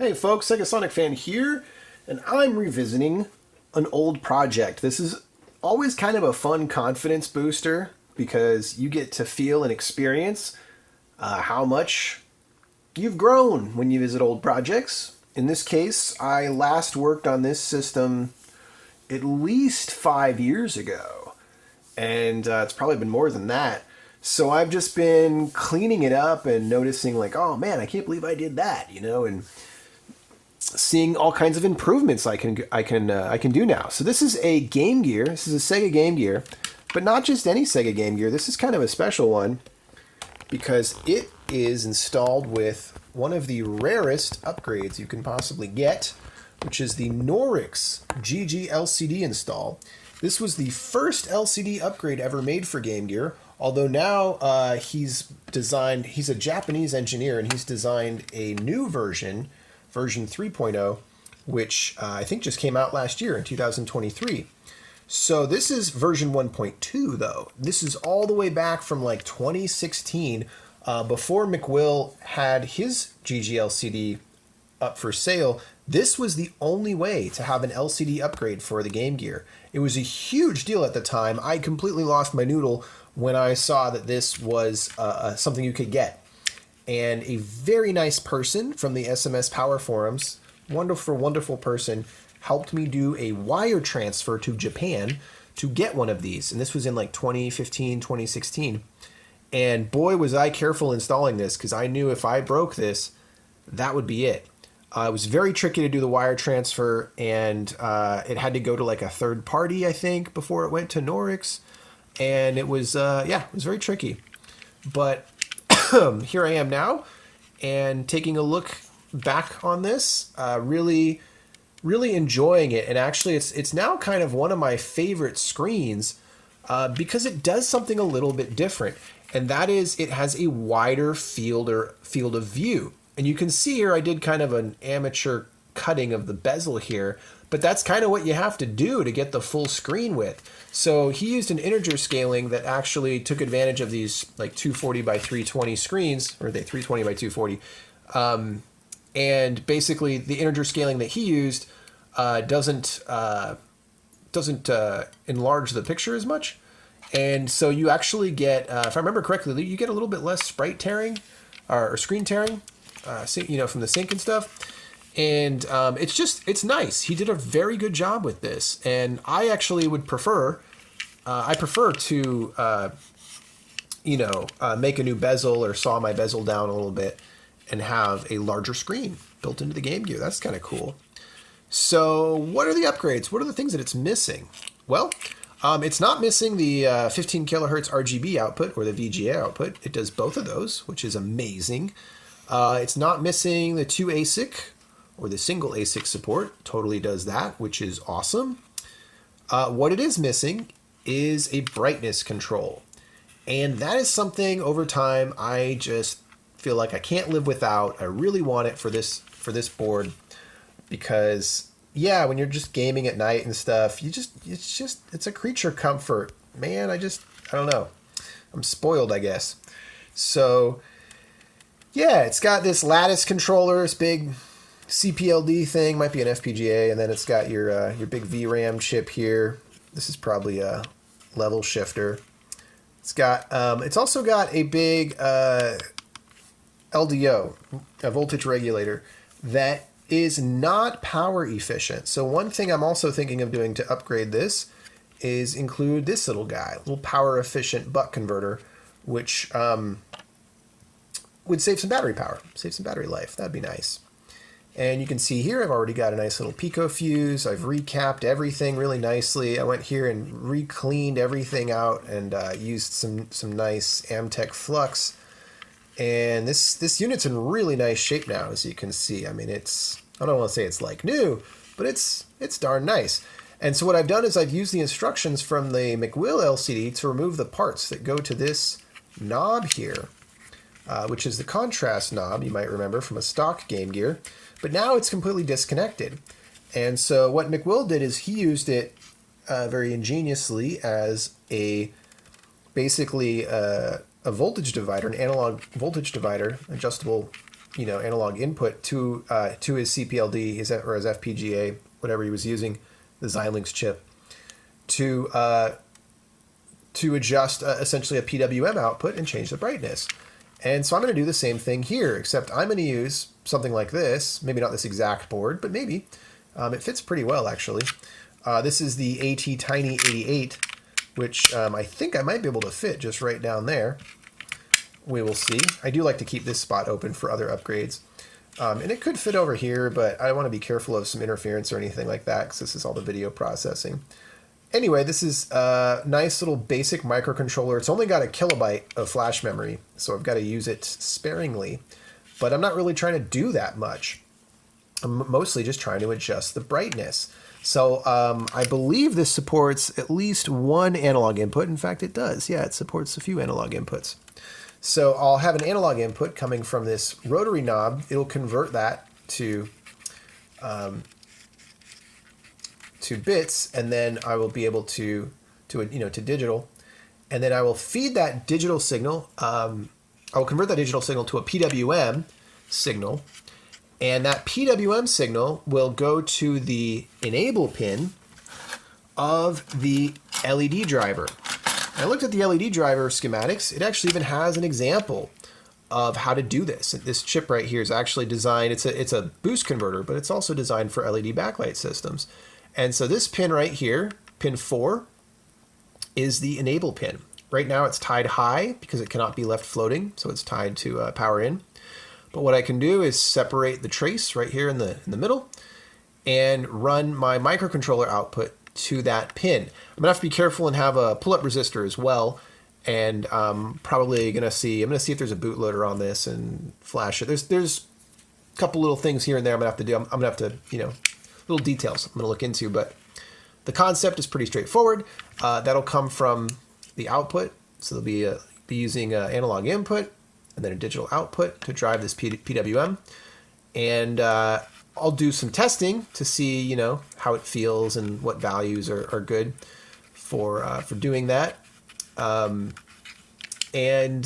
Hey folks, Segasonicfan here, and I'm revisiting an old project. This is always kind of a fun confidence booster because you get to feel and experience how much you've grown when you visit old projects. In this case, I last worked on this system at least 5 years ago, and it's probably been more than that. So I've just been cleaning it up and noticing, like, oh man, I can't believe I did that, and seeing all kinds of improvements I can do now. So this is a Game Gear. This is a Sega Game Gear, but not just any Sega Game Gear. This is kind of a special one because it is installed with one of the rarest upgrades you can possibly get, which is the Norix GGLCD install. This was the first LCD upgrade ever made for Game Gear, although now he's a Japanese engineer, and he's designed a new version 3.0, which I think just came out last year in 2023. So this is version 1.2, though. This is all the way back from like 2016, before McWill had his GGLCD up for sale. This was the only way to have an LCD upgrade for the Game Gear. It was a huge deal at the time. I completely lost my noodle when I saw that this was something you could get. And a very nice person from the SMS Power Forums, wonderful person, helped me do a wire transfer to Japan to get one of these. And this was in like 2015, 2016. And boy, was I careful installing this, because I knew if I broke this, that would be it. It was very tricky to do the wire transfer, and it had to go to like a third party, I think, before it went to Norix. And it was, it was very tricky. But here I am now, and taking a look back on this, really enjoying it. And actually, it's now kind of one of my favorite screens because it does something a little bit different, and that is it has a wider field of view. And you can see here I did kind of an amateur cutting of the bezel here, but that's kind of what you have to do to get the full screen width. So he used an integer scaling that actually took advantage of these like 240 by 320 screens, or they 320 by 240. And basically the integer scaling that he used doesn't enlarge the picture as much. And so you actually get, if I remember correctly, you get a little bit less sprite tearing or screen tearing, from the sync and stuff. And it's nice. He did a very good job with this. And I actually would prefer, to, make a new bezel or saw my bezel down a little bit and have a larger screen built into the Game Gear. That's kind of cool. So what are the upgrades? What are the things that it's missing? Well, it's not missing the 15 kilohertz RGB output or the VGA output. It does both of those, which is amazing. It's not missing the 2 ASIC or the single ASIC support. Totally does that, which is awesome. What it is missing is a brightness control. And that is something over time I just feel like I can't live without. I really want it for this board because, yeah, when you're just gaming at night and stuff, it's a creature comfort. Man, I don't know. I'm spoiled, I guess. So, yeah, it's got this lattice controller, this big CPLD thing, might be an FPGA, and then it's got your big VRAM chip here. This is probably a level shifter. It's also got a big LDO, a voltage regulator, that is not power efficient. So one thing I'm also thinking of doing to upgrade this is include this little guy, a little power efficient buck converter, which would save some battery power, save some battery life. That'd be nice. And you can see here I've already got a nice little Pico fuse. I've recapped everything really nicely. I went here and re-cleaned everything out and used some nice Amtech flux. And this unit's in really nice shape now, as you can see. I mean, I don't want to say it's like new, but it's darn nice. And so what I've done is I've used the instructions from the McWill LCD to remove the parts that go to this knob here, which is the contrast knob, you might remember from a stock Game Gear. But now it's completely disconnected. And so what McWill did is he used it very ingeniously as basically a voltage divider, an analog voltage divider, adjustable analog input to his CPLD, his FPGA, whatever he was using, the Xilinx chip, to adjust essentially a PWM output and change the brightness. And so I'm going to do the same thing here, except I'm going to use something like this. Maybe not this exact board, but maybe. It fits pretty well, actually. This is the AT Tiny 88, which I think I might be able to fit just right down there. We will see. I do like to keep this spot open for other upgrades. And it could fit over here, but I want to be careful of some interference or anything like that, because this is all the video processing. Anyway, this is a nice little basic microcontroller. It's only got 1 kilobyte of flash memory, so I've got to use it sparingly. But I'm not really trying to do that much. I'm mostly just trying to adjust the brightness. So I believe this supports at least 1 analog input. In fact, it does. Yeah, it supports a few analog inputs. So I'll have an analog input coming from this rotary knob. It'll convert that to bits, and then I will be able to digital, and then I will feed that digital signal. I will convert that digital signal to a PWM signal, and that PWM signal will go to the enable pin of the LED driver. And I looked at the LED driver schematics. It actually even has an example of how to do this. This chip right here is actually designed, it's a boost converter, but it's also designed for LED backlight systems. And so this pin right here, pin 4, is the enable pin. Right now it's tied high because it cannot be left floating, so it's tied to power in. But what I can do is separate the trace right here in the middle and run my microcontroller output to that pin. I'm gonna have to be careful and have a pull-up resistor as well, and probably I'm gonna see if there's a bootloader on this and flash it. There's a couple little things here and there I'm gonna have to do. I'm gonna have to, little details I'm gonna look into, but the concept is pretty straightforward. That'll come from the output, so they'll be using analog input and then a digital output to drive this PWM, and I'll do some testing to see how it feels and what values are good for doing that, and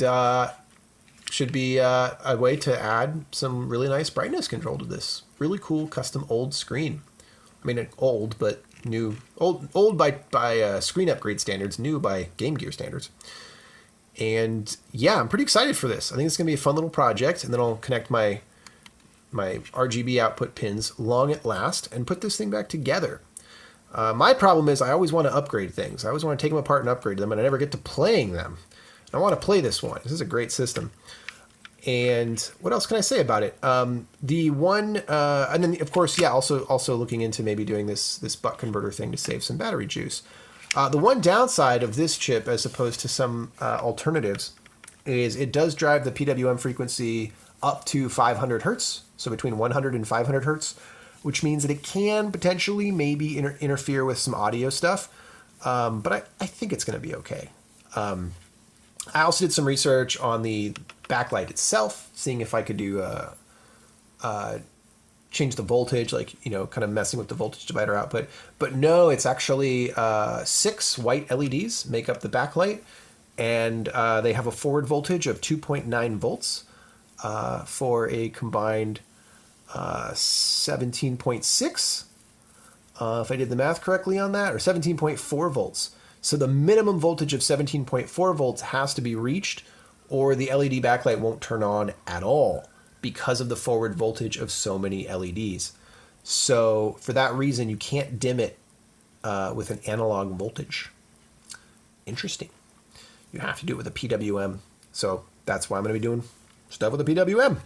should be a way to add some really nice brightness control to this really cool custom old screen. I mean, old, but new. Old by screen upgrade standards, new by Game Gear standards. And yeah, I'm pretty excited for this. I think it's going to be a fun little project, and then I'll connect my RGB output pins long at last and put this thing back together. My problem is I always want to upgrade things. I always want to take them apart and upgrade them, and I never get to playing them. I want to play this one. This is a great system. And what else can I say about it? The one, and then of course, yeah, also looking into maybe doing this buck converter thing to save some battery juice. The one downside of this chip, as opposed to some alternatives, is it does drive the PWM frequency up to 500 hertz, so between 100 and 500 hertz, which means that it can potentially maybe interfere with some audio stuff, but I think it's going to be okay. I also did some research on the backlight itself, seeing if I could do change the voltage, like, kind of messing with the voltage divider output. But no, it's actually 6 white LEDs make up the backlight, and they have a forward voltage of 2.9 volts for a combined 17.6, if I did the math correctly on that, or 17.4 volts. So the minimum voltage of 17.4 volts has to be reached, or the LED backlight won't turn on at all because of the forward voltage of so many LEDs. So for that reason, you can't dim it with an analog voltage. Interesting. You have to do it with a PWM. So that's why I'm going to be doing stuff with a PWM.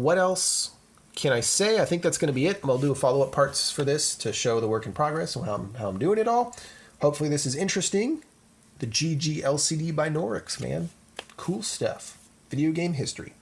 What else can I say? I think that's going to be it. I'll do follow-up parts for this to show the work in progress and how I'm doing it all. Hopefully this is interesting. The GGLCD by Norix, man. Cool stuff. Video game history.